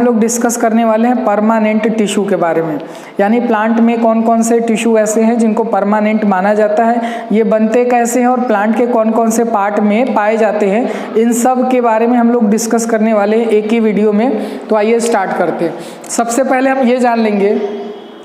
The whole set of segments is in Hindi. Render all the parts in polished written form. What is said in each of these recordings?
लोग डिस्कस करने वाले हैं परमानेंट टिश्यू के बारे में, यानी प्लांट में कौन कौन से टिश्यू ऐसे हैं जिनको परमानेंट माना जाता है, ये बनते कैसे हैं और प्लांट के कौन कौन से पार्ट में पाए जाते हैं, इन सब के बारे में हम लोग डिस्कस करने वाले हैं एक ही वीडियो में। तो आइए स्टार्ट करते हैं। सबसे पहले हम ये जान लेंगे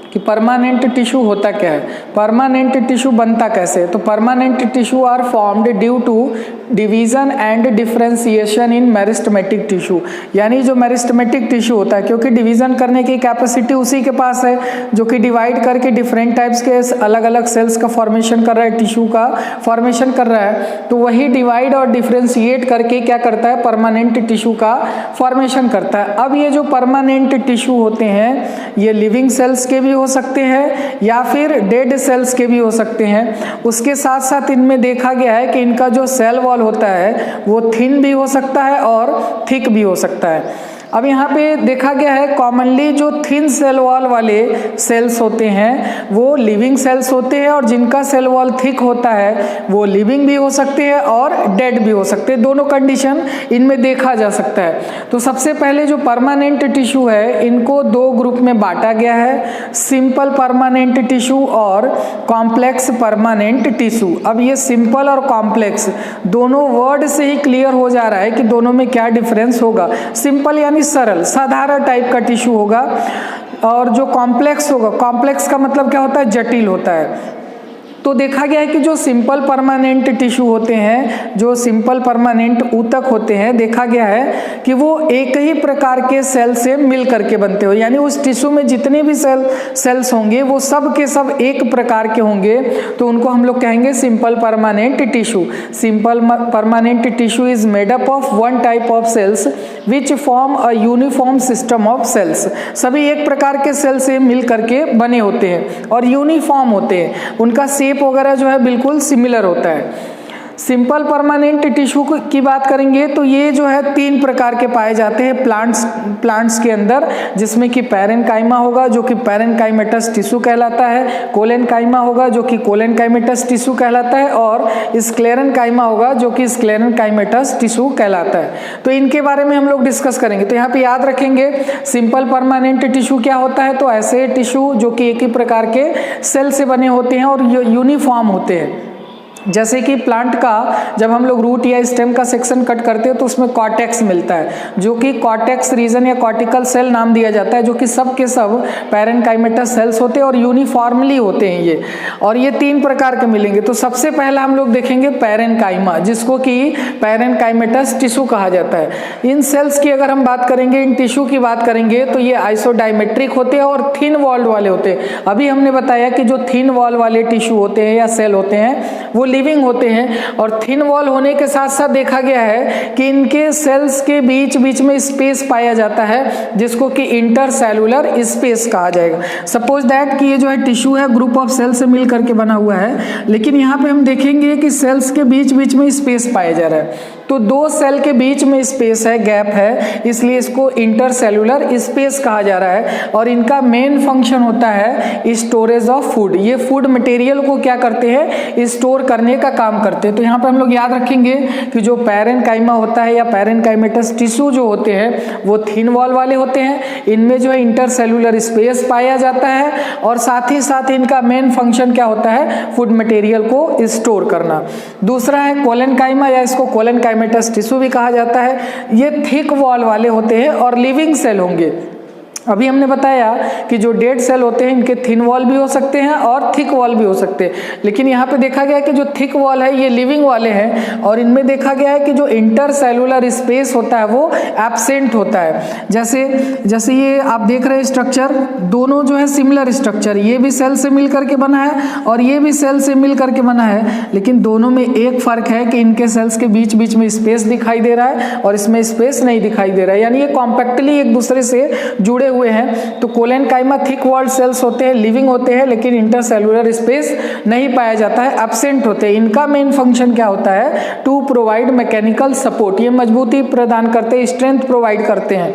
कि परमानेंट टिश्यू होता क्या है, परमानेंट टिश्यू बनता कैसे है। तो permanent tissue are formed due to division and differentiation in meristematic tissue, यानी जो मेरिस्टेमेटिक टिश्यू होता है, क्योंकि डिवीजन करने की कैपेसिटी उसी के पास है जो कि डिवाइड करके डिफरेंट टाइप्स के अलग अलग सेल्स का फॉर्मेशन कर रहा है, टिश्यू का फॉर्मेशन कर रहा है, तो वही डिवाइड और डिफरेंशिएट करके क्या करता है, परमानेंट टिश्यू का फॉर्मेशन करता है। अब ये जो परमानेंट टिश्यू होते हैं ये लिविंग सेल्स के भी हो सकते हैं या फिर डेड सेल्स के भी हो सकते हैं। उसके साथ साथ इनमें देखा गया है कि इनका जो सेल वॉल होता है वो थिन भी हो सकता है और थिक भी हो सकता है। अब यहाँ पे देखा गया है कॉमनली जो थिन सेल वॉल वाले सेल्स होते हैं वो लिविंग सेल्स होते हैं, और जिनका सेल वॉल थिक होता है वो लिविंग भी हो सकते हैं और डेड भी हो सकते हैं, दोनों कंडीशन इनमें देखा जा सकता है। तो सबसे पहले जो परमानेंट टिश्यू है इनको दो ग्रुप में बांटा गया है, सिंपल परमानेंट टिश्यू और कॉम्प्लेक्स परमानेंट टिश्यू। अब ये सिंपल और कॉम्प्लेक्स दोनों वर्ड से ही क्लियर हो जा रहा है कि दोनों में क्या डिफरेंस होगा। सिंपल यानी सरल साधारण टाइप का टिश्यू होगा, और जो कॉम्प्लेक्स होगा, कॉम्प्लेक्स का मतलब क्या होता है, जटिल होता है। तो देखा गया है कि जो सिंपल परमानेंट टिश्यू होते हैं, जो सिंपल परमानेंट ऊतक होते हैं, देखा गया है कि वो एक ही प्रकार के सेल से मिल करके बनते हो, यानी उस टिश्यू में जितने भी सेल्स होंगे वो सब के सब एक प्रकार के होंगे, तो उनको हम लोग कहेंगे simple permanent tissue. Simple permanent tissue is made up of one type of cells which form a uniform system of cells. सभी एक प्रकार के सेल से मिल करके बने होते हैं और यूनिफॉर्म होते हैं, उनका शेप वगैरह जो है बिल्कुल सिमिलर होता है। सिंपल परमानेंट टिश्यू की बात करेंगे तो ये जो है तीन प्रकार के पाए जाते हैं प्लांट्स के अंदर, जिसमें कि पैरेनकाइमा होगा जो कि पैरेनकाइमेटस टिश्यू कहलाता है, कोलेनकाइमा होगा जो कि कोलेनकाइमेटस टिश्यू कहलाता है, और स्क्लेरेनकाइमा होगा जो कि स्क्लेरेनकाइमेटस टिश्यू कहलाता है। तो इनके बारे में हम लोग डिस्कस करेंगे। तो यहाँ पे याद रखेंगे सिंपल परमानेंट टिश्यू क्या होता है, तो ऐसे टिश्यू जो कि एक ही प्रकार के सेल से बने होते हैं और यूनिफॉर्म होते हैं। जैसे कि प्लांट का जब हम लोग रूट या स्टेम का सेक्शन कट करते हैं तो उसमें कॉर्टेक्स मिलता है, जो कि कॉर्टेक्स रीजन या कॉर्टिकल सेल नाम दिया जाता है, जो कि सब के सब पैरेनकाइमेटस सेल्स होते हैं और यूनिफॉर्मली होते हैं ये, और ये तीन प्रकार के मिलेंगे। तो सबसे पहला हम लोग देखेंगे पैरेनकाइमा, जिसको कि पैरेनकाइमेटस टिश्यू कहा जाता है। इन सेल्स की अगर हम बात करेंगे, इन टिश्यू की बात करेंगे तो ये आइसोडाइमेट्रिक होते हैं और थिन वॉल्ड वाले होते हैं। अभी हमने बताया कि जो थिन वॉल वाले टिश्यू होते हैं या सेल होते हैं वो लिविंग होते हैं, और थिन वॉल होने के साथ साथ देखा गया है कि इनके सेल्स के बीच बीच में स्पेस पाया जाता है, जिसको कि इंटरसेलुलर स्पेस कहा जाएगा। सपोज दैट कि ये जो है टिश्यू है ग्रुप ऑफ सेल से मिल करके बना हुआ है, लेकिन यहाँ पे हम देखेंगे कि सेल्स के बीच बीच में स्पेस पाया जा रहा है, तो दो सेल के बीच में स्पेस है, गैप है, इसलिए इसको इंटरसेलुलर स्पेस कहा जा रहा है। और इनका मेन फंक्शन होता है स्टोरेज ऑफ फूड, ये फूड मटेरियल को क्या करते हैं, स्टोर करने का काम करते हैं। तो यहाँ पर हम लोग याद रखेंगे कि जो पैरेनकाइमा होता है या पैरेनकाइमेटस टिश्यू जो होते हैं वो थिन वॉल वाले होते हैं, इनमें जो है इंटरसेलुलर स्पेस पाया जाता है, और साथ ही साथ इनका मेन फंक्शन क्या होता है, फूड मटेरियल को स्टोर करना। दूसरा है कोलेनकाइमा, या इसको कोलेनकाइमेटस टिश्यू भी कहा जाता है। ये थिक वॉल वाले होते हैं और लिविंग सेल होंगे। अभी हमने बताया कि जो डेड सेल होते हैं इनके थिन वॉल भी हो सकते हैं और थिक वॉल भी हो सकते हैं, लेकिन यहाँ पे देखा गया है कि जो थिक वॉल है ये लिविंग वाले हैं, और इनमें देखा गया है कि जो इंटरसेलुलर स्पेस होता है वो एब्सेंट होता है। जैसे ये आप देख रहे हैं स्ट्रक्चर, दोनों जो है सिमिलर स्ट्रक्चर, ये भी सेल से मिल करके बना है और ये भी सेल से मिल करके बना है, लेकिन दोनों में एक फर्क है कि इनके सेल्स के बीच बीच में स्पेस दिखाई दे रहा है और इसमें स्पेस नहीं दिखाई दे रहा है, यानी ये कॉम्पैक्टली एक दूसरे से जुड़े हुए हैं। तो कोलेनकाइमा थिक वॉल्ड सेल्स होते हैं, लिविंग होते हैं, लेकिन इंटरसेलुलर स्पेस नहीं पाया जाता है, एब्सेंट होते हैं। इनका मेन फंक्शन क्या होता है, टू प्रोवाइड मैकेनिकल सपोर्ट, ये मजबूती प्रदान करते हैं, स्ट्रेंथ प्रोवाइड करते हैं।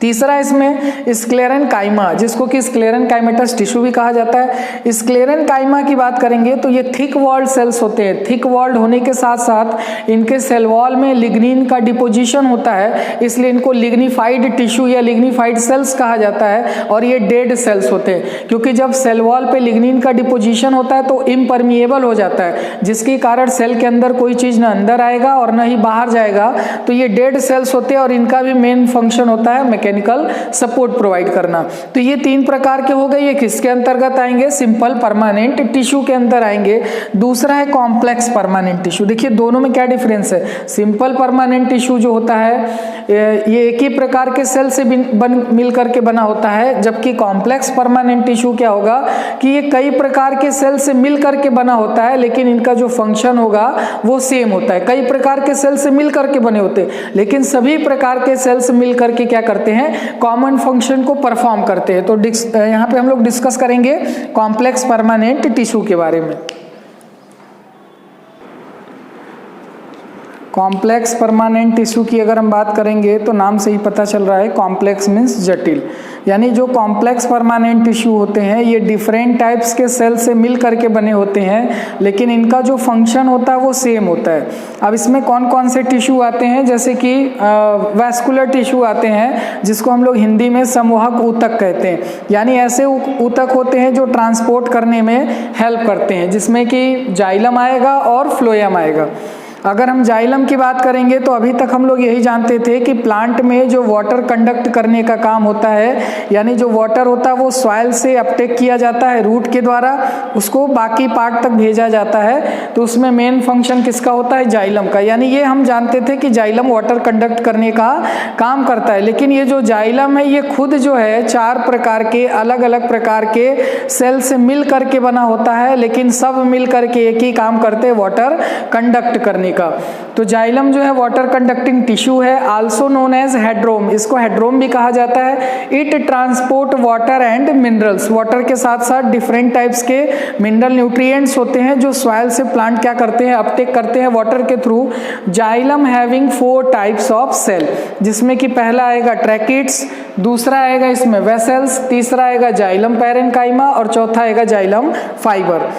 तीसरा इसमें स्क्लेरेनकाइमा, जिसको कि स्क्लेरेनकाइमेटस टिश्यू भी कहा जाता है। स्क्लेरेनकाइमा की बात करेंगे तो ये थिक वॉल्ड सेल्स होते हैं। थिक वॉल्ड होने के साथ साथ इनके सेल वॉल में लिग्निन का डिपोजिशन होता है, इसलिए इनको लिग्निफाइड टिश्यू या लिग्निफाइड सेल्स कहा जाता है। और ये डेड सेल्स होते हैं, क्योंकि जब सेल वॉल पे लिग्निन का डिपोजिशन होता है तो इम्परमिएबल हो जाता है, जिसके कारण सेल के अंदर कोई चीज ना अंदर आएगा और ना ही बाहर जाएगा। तो ये डेड सेल्स होते हैं और इनका भी मेन फंक्शन होता है मैकेनिकल सपोर्ट प्रोवाइड करना। तो ये 3 प्रकार के हो गए। ये किसके अंतर्गत आएंगे? सिंपल परमानेंट टिश्यू के अंदर आएंगे। दूसरा है कॉम्प्लेक्स परमानेंट टिश्यू। देखिए दोनों में क्या डिफरेंस है। सिंपल परमानेंट टिश्यू जो होता है ये एक ही प्रकार के सेल से मिल करके बना होता है, जबकि कॉम्प्लेक्स परमानेंट टिश्यू क्या होगा कि ये कई प्रकार के सेल से मिल करके बना होता है, लेकिन इनका जो फंक्शन होगा वो सेम होता है। कई प्रकार के सेल से मिल करके बने होते हैं, लेकिन सभी प्रकार के सेल्स मिल करके क्या करते हैं? कॉमन फंक्शन को परफॉर्म करते हैं। तो यहाँ पे हम लोग डिस्कस करेंगे कॉम्प्लेक्स परमानेंट टिश्यू के बारे में। कॉम्प्लेक्स परमानेंट टिश्यू की अगर हम बात करेंगे तो नाम से ही पता चल रहा है, कॉम्प्लेक्स मीन्स जटिल। यानी जो कॉम्प्लेक्स परमानेंट टिश्यू होते हैं ये डिफरेंट टाइप्स के सेल से मिल करके बने होते हैं, लेकिन इनका जो फंक्शन होता है वो सेम होता है। अब इसमें कौन कौन से टिश्यू आते हैं? जैसे कि वैस्कुलर टिश्यू आते हैं, जिसको हम लोग हिंदी में समूहक ऊतक कहते हैं। यानी ऐसे ऊतक होते हैं जो ट्रांसपोर्ट करने में हेल्प करते हैं, जिसमें कि जाइलम आएगा और फ्लोएम आएगा। अगर हम जाइलम की बात करेंगे तो अभी तक हम लोग यही जानते थे कि प्लांट में जो वाटर कंडक्ट करने का काम होता है, यानी जो वाटर होता है वो सॉइल से अपटेक किया जाता है रूट के द्वारा, उसको बाकी पार्ट तक भेजा जाता है। तो उसमें मेन फंक्शन किसका होता है? जाइलम का। यानी ये हम जानते थे कि जाइलम वाटर कंडक्ट करने का काम करता है, लेकिन ये जो जाइलम है ये खुद जो है 4 प्रकार के अलग अलग प्रकार के सेल से मिल करके बना होता है, लेकिन सब मिल करके एक ही काम करते हैं, वाटर कंडक्ट करने का। तो जाइलम जो है वाटर कंडक्टिंग टिश्यू है, आल्सो नोन एज हेड्रोम। इसको हेड्रोम भी कहा जाता है। It transport water and minerals. Water के साथ साथ डिफरेंट टाइप्स के मिनरल न्यूट्रिएंट्स होते हैं जो सॉइल से प्लांट क्या करते हैं? अपटेक करते हैं वाटर के थ्रू। Xylem having 4 types of cell, जिसमें कि पहला आएगा ट्रैकिड्स, दूसरा आएगा इसमें वेसल्स, तीसरा आएगा जाइलम पैरेन्काइमा और चौथा आएगा जाइलम फाइबर।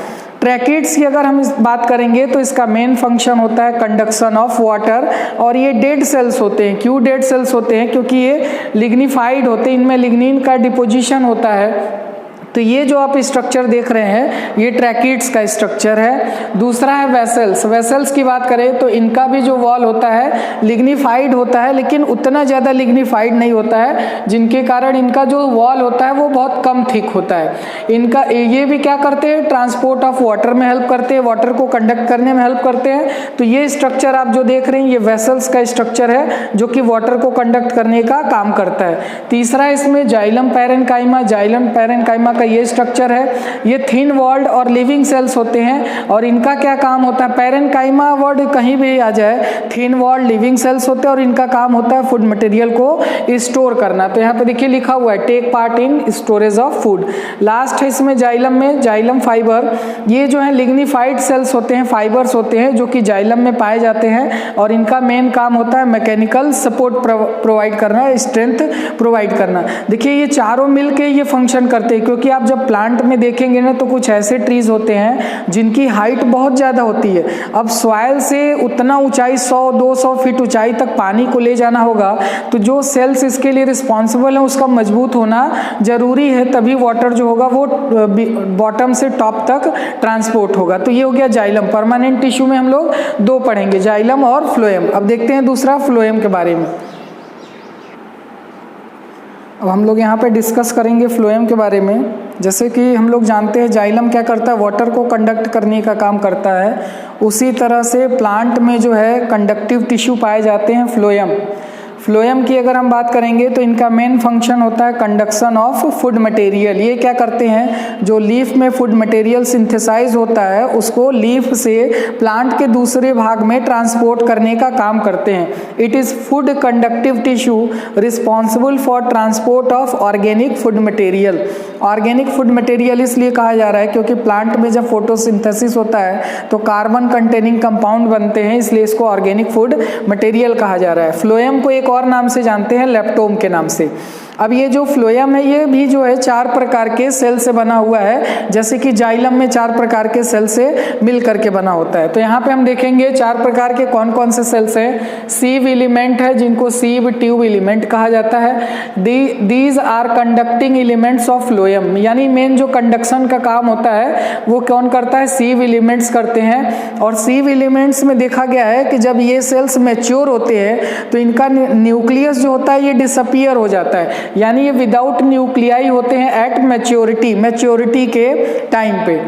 ट्रैकिड्स की अगर हम बात करेंगे तो इसका मेन फंक्शन होता है कंडक्शन ऑफ वाटर, और ये डेड सेल्स होते हैं। क्यों डेड सेल्स होते हैं? क्योंकि ये लिग्निफाइड होते हैं, इनमें लिग्निन का डिपोजिशन होता है। तो ये जो आप स्ट्रक्चर देख रहे हैं ये ट्रैकिड्स का स्ट्रक्चर है। दूसरा है वेसल्स। वेसल्स की बात करें तो इनका भी जो वॉल होता है लिग्निफाइड होता है, लेकिन उतना ज़्यादा लिग्निफाइड नहीं होता है, जिनके कारण इनका जो वॉल होता है वो बहुत कम थिक होता है। इनका ये भी क्या करते हैं? ट्रांसपोर्ट ऑफ वाटर में हेल्प करते हैं, वाटर को कंडक्ट करने में हेल्प करते हैं। तो ये स्ट्रक्चर आप जो देख रहे हैं ये वेसल्स का स्ट्रक्चर है, जो कि वाटर को कंडक्ट करने का काम करता है। तीसरा इसमें जाइलम पैरेन्काइमा। जाइलम पैरेन्काइमा का ये स्ट्रक्चर है। ये थिन वॉल्ड और लिविंग सेल्स होते हैं, और इनका क्या काम होता है? पैरेन्काइमा वर्ड कहीं भी आ जाए, थिन वॉल्ड लिविंग सेल्स होते हैं और इनका काम होता है फूड मटेरियल को स्टोर करना। तो यहाँ पे देखिए लिखा हुआ है take part in storage of food. Last है इसमें जाइलम में जाइलम फाइबर। ये जो है लिग्निफाइड सेल्स होते हैं, फाइबर्स होते हैं जो कि जाइलम में पाए जाते हैं, और इनका मेन काम होता है मैकेनिकल सपोर्ट प्रोवाइड करना, स्ट्रेंथ प्रोवाइड करना। देखिए ये चारों मिलके ये फंक्शन करते हैं, क्योंकि आप जब प्लांट में देखेंगे ना तो कुछ ऐसे ट्रीज होते हैं जिनकी हाइट बहुत ज़्यादा होती है। अब सॉइल से उतना ऊंचाई 100-200 फीट ऊंचाई तक पानी को ले जाना होगा, तो जो सेल्स इसके लिए रिस्पॉन्सिबल है उसका मजबूत होना जरूरी है, तभी वाटर जो होगा वो बॉटम से टॉप तक ट्रांसपोर्ट होगा। तो ये हो गया जाइलम। परमानेंट टिश्यू में हम लोग 2 पढ़ेंगे, जाइलम और फ्लोएम। अब देखते हैं दूसरा फ्लोएम के बारे में। अब हम लोग यहाँ पे डिस्कस करेंगे फ्लोएम के बारे में। जैसे कि हम लोग जानते हैं जाइलम क्या करता है? वाटर को कंडक्ट करने का काम करता है। उसी तरह से प्लांट में जो है कंडक्टिव टिश्यू पाए जाते हैं फ्लोएम। फ्लोएम की अगर हम बात करेंगे तो इनका मेन फंक्शन होता है कंडक्शन ऑफ फूड मटेरियल। ये क्या करते हैं? जो लीफ में फूड मटेरियल सिंथेसाइज होता है उसको लीफ से प्लांट के दूसरे भाग में ट्रांसपोर्ट करने का काम करते हैं। It is food conductive tissue responsible for transport of organic food material. Organic food material इसलिए कहा जा रहा है क्योंकि प्लांट में जब फोटोसिंथेसिस होता है तो कार्बन कंटेनिंग कंपाउंड बनते हैं, इसलिए इसको ऑर्गेनिक फूड मटेरियल कहा जा रहा है। फ्लोएम को एक और नाम से जानते हैं, लेप्टोम के नाम से। अब ये जो फ्लोएम है ये भी जो है 4 प्रकार के सेल से बना हुआ है, जैसे कि जाइलम में 4 प्रकार के सेल से मिल करके बना होता है। तो यहाँ पे हम देखेंगे 4 प्रकार के कौन कौन से सेल्स हैं। सीव एलिमेंट है जिनको सीव ट्यूब एलिमेंट कहा जाता है। These are conducting elements of phloem, यानी मेन जो कंडक्शन का काम होता है वो कौन करता है, सीव एलिमेंट्स करते हैं। और सीव एलिमेंट्स में देखा गया है कि जब ये सेल्स मैच्योर होते हैं तो इनका न्यूक्लियस जो होता है ये डिसअपीयर हो जाता है, यानी ये विदाउट न्यूक्लियाई होते हैं एट मैच्योरिटी के टाइम पे।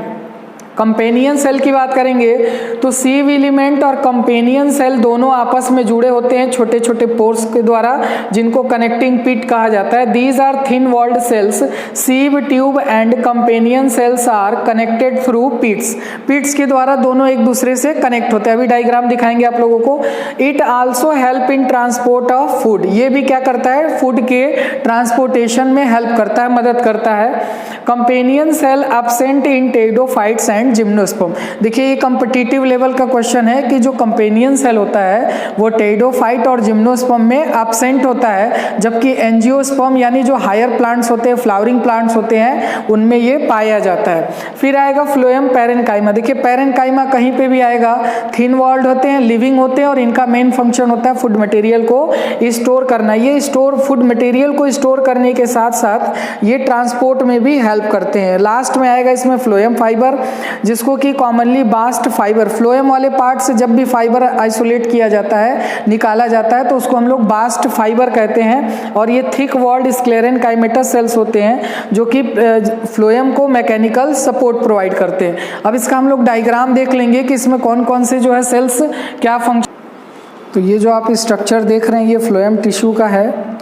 कंपेनियन सेल की बात करेंगे तो सीव एलिमेंट और कंपेनियन सेल दोनों आपस में जुड़े होते हैं छोटे छोटे पोर्स के द्वारा, जिनको कनेक्टिंग पिट कहा जाता है। These are thin walled cells. Sieve tube and companion cells are connected through pits के द्वारा दोनों एक दूसरे से कनेक्ट होते हैं। अभी डायग्राम दिखाएंगे आप लोगों को। It also help in transport of food, ये भी क्या करता है, फूड के ट्रांसपोर्टेशन में हेल्प करता है, मदद करता है। Companion cell absent in pteridophytes and gymnosperm. देखिए ये कॉम्पिटिटिव लेवल का क्वेश्चन है कि जो कंपेनियन सेल होता है वो टेरिडोफाइट और जिम्नोस्पर्म में एब्सेंट होता है, जबकि एंजियोस्पर्म यानी जो हायर प्लांट्स होते हैं, फ्लावरिंग प्लांट्स होते हैं, उनमें ये पाया जाता है। फिर आएगा फ्लोएम पैरेन्काइमा। देखिए पैरेन्काइमा कहीं पे भी आएगा, थिन वॉल्ड होते हैं, लिविंग होते हैं और इनका मेन फंक्शन होता है फूड मटेरियल को स्टोर करना। ये फूड मटेरियल को स्टोर करने के साथ साथ ये ट्रांसपोर्ट में भी हेल्प करते हैं। लास्ट में आएगा इसमें फ्लोएम फाइबर, जिसको कि कॉमनली बास्ट फाइबर, फ्लोएम वाले पार्ट से जब भी फाइबर आइसोलेट किया जाता है, निकाला जाता है, तो उसको हम लोग बास्ट फाइबर कहते हैं। और ये थिक वॉल्ड स्क्लेरेनकाइमेटस सेल्स होते हैं जो कि फ्लोएम को मैकेनिकल सपोर्ट प्रोवाइड करते हैं। अब इसका हम लोग डायग्राम देख लेंगे कि इसमें कौन कौन से जो है सेल्स क्या फंक्शन। तो ये जो आप स्ट्रक्चर देख रहे हैं ये फ्लोएम टिश्यू का है,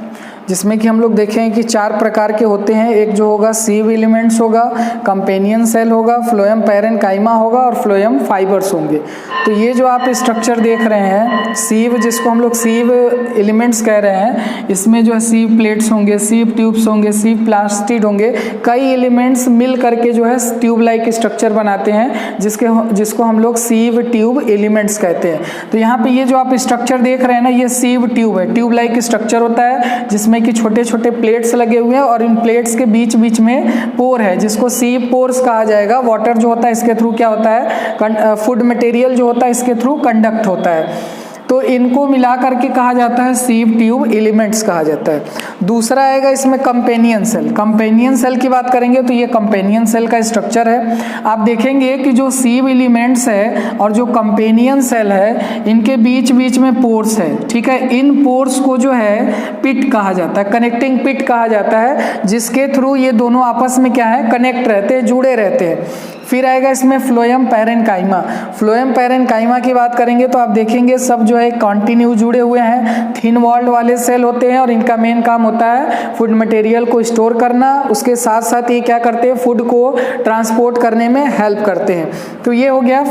जिसमें कि हम लोग देखें कि 4 प्रकार के होते हैं। एक जो होगा सीव एलिमेंट्स होगा, कंपेनियन सेल होगा, फ्लोएम पैरेन्काइमा होगा और फ्लोएम फाइबर्स होंगे। तो ये जो आप स्ट्रक्चर देख रहे हैं सीव, जिसको हम लोग सीव एलिमेंट्स कह रहे हैं, इसमें जो है सीव प्लेट्स होंगे, सीव ट्यूब्स होंगे, सीव प्लास्टिड होंगे, कई एलिमेंट्स मिल करके जो है ट्यूब लाइक स्ट्रक्चर बनाते हैं, जिसको हम लोग सीव ट्यूब एलिमेंट्स कहते हैं। तो यहाँ पे ये जो आप स्ट्रक्चर देख रहे हैं ना, ये सीव ट्यूब है, ट्यूब लाइक स्ट्रक्चर होता है जिसमें कि छोटे छोटे प्लेट्स लगे हुए हैं और इन प्लेट्स के बीच बीच में पोर है, जिसको सीव पोर्स कहा जाएगा। वाटर जो होता है इसके थ्रू क्या होता है, फूड मटेरियल जो होता है इसके थ्रू कंडक्ट होता है। तो इनको मिला करके कहा जाता है सीव ट्यूब एलिमेंट्स कहा जाता है। दूसरा आएगा इसमें कंपेनियन सेल। कंपेनियन सेल की बात करेंगे तो ये कंपेनियन सेल का स्ट्रक्चर है। आप देखेंगे कि जो सीव एलिमेंट्स है और जो कंपेनियन सेल है, इनके बीच बीच में पोर्स है, ठीक है। इन पोर्स को जो है पिट कहा जाता है, कनेक्टिंग पिट कहा जाता है, जिसके थ्रू ये दोनों आपस में क्या है, कनेक्ट रहते हैं, जुड़े रहते हैं। फिर आएगा इसमें फ्लोएम पैरेन्काइमा। फ्लोएम पैरेन्काइमा की बात करेंगे तो आप देखेंगे सब जो है कंटिन्यू जुड़े हुए हैं, थिन वॉल्ड वाले सेल होते हैं और इनका मेन काम होता है फूड मटेरियल को स्टोर करना। उसके साथ साथ ये क्या करते हैं, फूड को ट्रांसपोर्ट करने में हेल्प करते हैं। तो ये हो गया